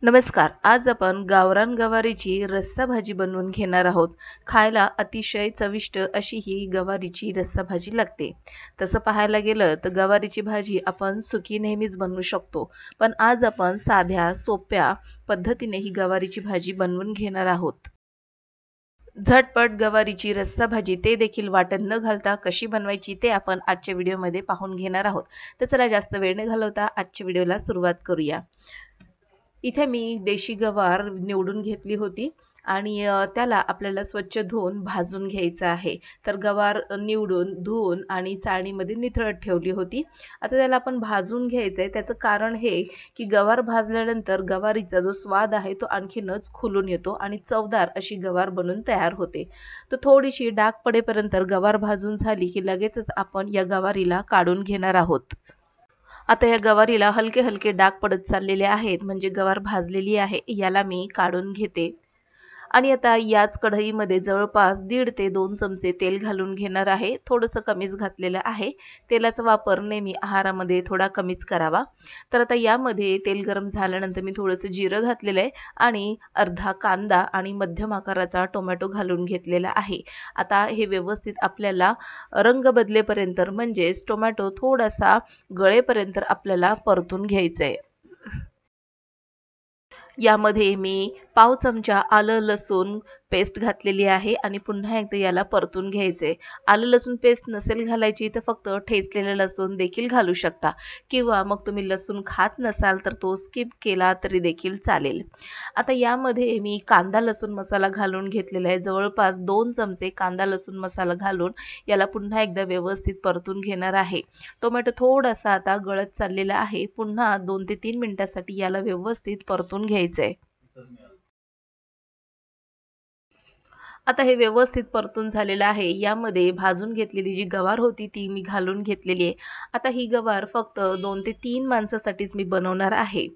नमस्कार. आज आपण गावरान गवारीची रस्सा भाजी बनवून घेणार आहोत. खायला अतिशय चविष्ट अशी ही गवारीची रस्सा भाजी लागते. तसं पाहायला गेलं तर गवारीची भाजी आपण सुकी नेहमीच बनवू शकतो. पण आज आपण साध्या, सोप्या पद्धतीने ही गवारीची भाजी बनवून घेणार आहोत. झटपट गवारीची रस्सा भाजी ते देखील वाटण न घालता कशी बनवायची ते आपण आजच्या व्हिडिओमध्ये पाहून घेणार आहोत. तर चला जास्त वेळ न घालवता आजच्या व्हिडिओला सुरुवात करूया. इथे मी देशी गवार निवडून घेतली होती आणि त्याला आपल्याला स्वच्छ धुवून भाजून घ्यायचं आहे. तर गवार निवडून धुवून आणि चाळणीमध्ये निथळत ठेवली होती. आता त्याला आपण भाजून घ्यायचं आहे. त्याचं कारण हे की गवार भाजल्यानंतर गवारीचा जो स्वाद आहे तो आणखीनच खुलून येतो आणि चवदार अशी गवार बनून तयार होते. तर थोडीशी डाग पडेपर्यंत गवार भाजून झाली की लगेचच आपण या गवारीला काढून घेणार आहोत. आता या गवारीला हलके हलके डाग पडत चाललेले आहेत, म्हणजे गवार भाजलेली आहे. याला मी काढून घेते आणि आता याच कढईमध्ये जवळपास 1.5 ते 2 चमचे तेल घालून घेणार आहे. थोडंसं कमीच घातलेलं आहे. तेलाचा वापर नेहमी आहारामध्ये थोडा कमीच करावा. तर आता यामध्ये तेल गरम झाल्यानंतर मी थोडंसं जिरं घातलेलं आहे आणि अर्धा कांदा आणि मध्यम आकाराचा टोमॅटो घालून घेतलेला आहे. आता हे व्यवस्थित आपल्याला रंग बदलेपर्यंत म्हणजेच टोमॅटो थोडासा गळेपर्यंत आपल्याला परतून घ्यायचं आहे. यामध्ये मी पाव चमचा आलं लसूण पेस्ट घातलेली आहे आणि पुन्हा एकदा याला परतून घ्यायचे. आलं लसूण पेस्ट नसेल घालायची तर फक्त ठेचलेलं लसूण देखील घालू शकता किंवा मग तुम्ही लसूण खात नसाल तर तो स्किप केला तरी देखील चालेल. आता यामध्ये मी कांदा लसूण मसाला घालून घेतलेला आहे. जवळपास 2 चमचे कांदा लसूण मसाला घालून याला पुन्हा एकदा व्यवस्थित परतून घेणार आहे. टोमॅटो थोडासा आता गळत चाललेला आहे. पुन्हा 2 ते 3 मिनिटांसाठी याला व्यवस्थित परतून घ्यायचंय. आता हे व्यवस्थित परतून झालेलं आहे. यामध्ये भाजून घेतलेली जी गवार होती ती मी घालून घेतलेली आहे. आता ही गवार फक्त 2 ते 3 माणसासाठीच मी बनवणार आहे.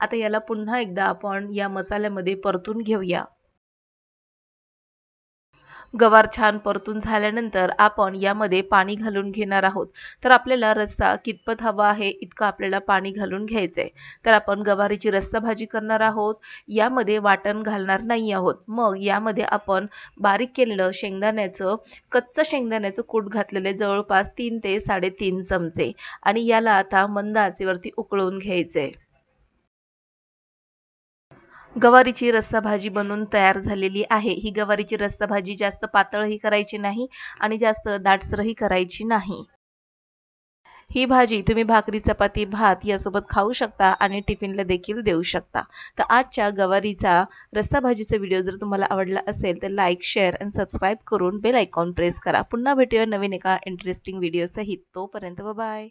आता याला पुन्हा एकदा आपण या मसाल्यामध्ये परतून घेऊया. गवार छान परतून झाल्यानंतर आपण यामध्ये पाणी घालून घेणार आहोत. तर आपल्याला रस्सा कितपत हवा आहे इतकं आपल्याला पाणी घालून घ्यायचंय. तर आपण गवारीची रस्सा भाजी करणार आहोत. यामध्ये वाटण घालणार नाही आहोत. मग यामध्ये आपण बारीक केलेलं कच्चं शेंगदाण्याचं कूट घातलेले जवळपास 3 ते 3.5 चमचे आणि याला आता मंद आचेवरती उकळून घ्यायचंय. गवारीची रस्सा भाजी बनून तयार झालेली आहे. ही गवारीची रस्सा भाजी जास्त पातळही करायची नाही आणि जास्त दाटसरही करायची नाही. ही भाजी तुम्ही भाकरी, चपाती, भात यासोबत खाऊ शकता आणि टिफिनला देखील देऊ शकता. तर आजच्या गवारीचा रस्सा भाजीचा व्हिडिओ जर तुम्हाला आवडला असेल तर लाईक, शेअर आणि सबस्क्राईब करून बेल आयकॉन प्रेस करा. पुन्हा भेटूया नवीन एका इंटरेस्टिंग व्हिडिओ सहित. तोपर्यंत बाय.